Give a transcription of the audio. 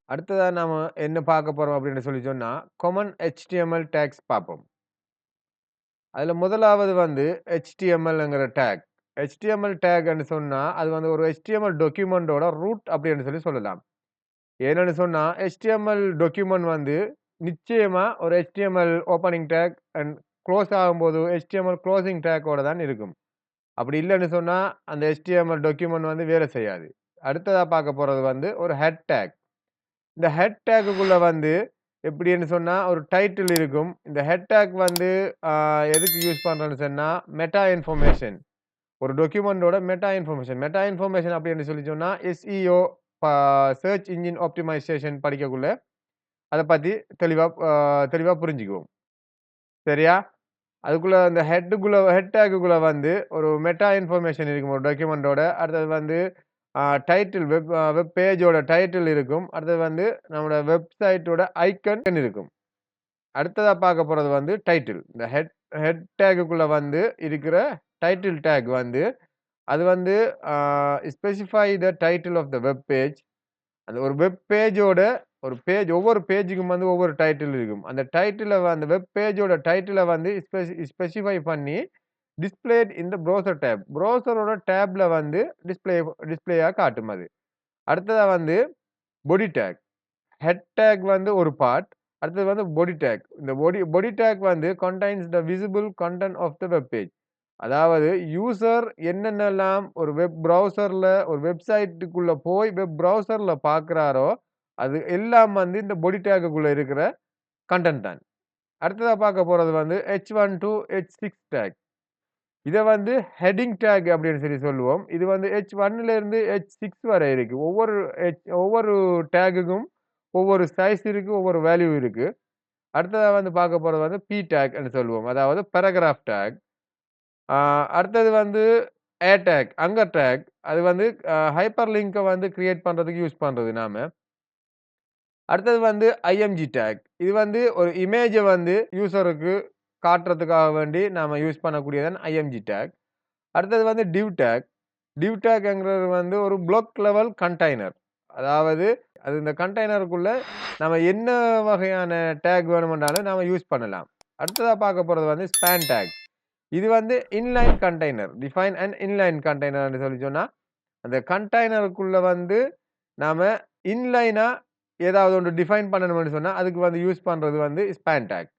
அடுத்ததா நாம என்ன பார்க்க போறோம் அப்படின்னு சொல்லி சொன்னா, காமன் HTML டாக்ஸ் பார்ப்போம். அதுல முதலாவது வந்து HTMLங்கிற டாக். HTML டாக்ன்னு சொன்னா, அது வந்து ஒரு HTML டாக்குமெண்டோட ரூட் அப்படின்னு சொல்லலாம். ஏன்னு சொன்னா, HTML டாக்குமெண்ட் வந்து நிச்சயமா ஒரு HTML opening tag and close ஆகும்போது HTML குளோசிங் டாக்கோட தான் இருக்கும். அப்படி இல்லன்னு சொன்னா, அந்த HTML டாக்குமெண்ட் வந்து வேலை செய்யாது. அடுத்ததா பார்க்க போறது வந்து ஒரு ஹெட் டாக். இந்த ஹெட் டேக்குக்குள்ள வந்து எப்படின்னு சொன்னா, ஒரு டைட்டில் இருக்கும். இந்த ஹெட் டேக் வந்து அ எதுக்கு யூஸ் பண்றோம்ன்னு சொன்னா, மெட்டா இன்ஃபர்மேஷன். ஒரு டாக்குமெண்டோட மெட்டா இன்ஃபர்மேஷன். மெட்டா இன்ஃபர்மேஷன் அப்படின்னு சொல்லி சொன்னா, SEO ப சர்ச் இன்ஜின் ஆப்டிமைசேஷன் படிக்கக்குள்ள அத பத்தி தெளிவா புரிஞ்சுக்குவோம். சரியா? அதுக்குள்ள அந்த ஹெட் டேக்குக்குள்ள வந்து ஒரு மெட்டா இன்ஃபர்மேஷன் இருக்கும் ஒரு டாக்குமெண்டோட. அடுத்தது வந்து டைட்டில் வெப் பேஜோட டைட்டில் இருக்கும். அடுத்தது வந்து நம்மோட வெப்சைட்டோட ஐகான் இருக்கும். அடுத்ததா பார்க்க போறது வந்து டைட்டில். இந்த ஹெட் ஹெட் டேக்குக்குள்ள வந்து இருக்கிற டைட்டில் டேக் வந்து அது வந்து uh specify the title of the web page. அந்த ஒரு வெப் பேஜோட ஒரு பேஜ் ஒவ்வொரு பேஜுக்கும் வந்து ஒவ்வொரு டைட்டில் இருக்கும். அந்த அந்த வெப் பேஜோட டைட்டில வந்து ஸ்பெசிஃபை பண்ணி டிஸ்ப்ளேட் இன் த ப்ரௌசர் டேப். ப்ரௌசரோட டேப்ல வந்து டிஸ்ப்ளேயா காட்டும் அது. அடுத்ததா வந்து பாடி டேக். ஹெட் டேக் வந்து ஒரு பார்ட். அடுத்தது வந்து பாடி டேக். இந்த பாடி டேக் வந்து contains the visible content of the web page. அதாவது யூசர் என்னென்னலாம் ஒரு வெப் ப்ரௌசர்ல ஒரு வெப்சைட்டுக்குள்ள போய் வெப் ப்ரௌசர்ல பார்க்கிறாரோ, அது எல்லாம் வந்து இந்த பாடி டேக்குக்குள்ள இருக்கிற கன்டென்ட் தான். அடுத்ததா பார்க்க போறது வந்து H1 டூ H6 டேக். இத வந்து ஹெட்டிங் டேக் அப்படின்னு சொல்லுவோம். இது வந்து H1ல இருந்து H6 வரை இருக்கு. ஒவ்வொரு டேக்குக்கும் ஒவ்வொரு சைஸ் இருக்கு, ஒவ்வொரு வேல்யூ இருக்கு. அடுத்ததா வந்து பார்க்க போறது வந்து பி டேக் ன்னு சொல்லுவோம். அதாவது பாராகிராஃப் டேக். ஆ அடுத்தது வந்து டேக், அங்கர் டேக். அது வந்து ஹைப்பர் லிங்க்க வந்து கிரியேட் பண்றதுக்கு யூஸ் பண்றது நாம. அடுத்தது வந்து IMG டேக். இது வந்து ஒரு இமேஜ வந்து யூசருக்கு காட்டுறதுக்காக வேண்டி நாம யூஸ் பண்ணக்கூடியது IMG டேக். அடுத்தது வந்து டிவ் டேக்ங்கிறது வந்து ஒரு ப்ளாக் லெவல் கண்டெய்னர். அதாவது அது இந்த கண்டெய்னருக்குள்ள நம்ம என்ன வகையான டேக் வேணுமென்றாலும் நாம யூஸ் பண்ணலாம். அடுத்ததா பார்க்க போறது வந்து ஸ்பான் டேக். இது வந்து inline container. Define and inline கண்டெய்னர்ன்னு சொன்னா, அந்த கண்டெய்னருக்குள்ள வந்து நாம இன்லைனா ஏதாவது ஒன்று டிஃபைன் பண்ணணும்னு சொன்னா, அதுக்கு வந்து யூஸ் பண்றது வந்து ஸ்பான் டேக்.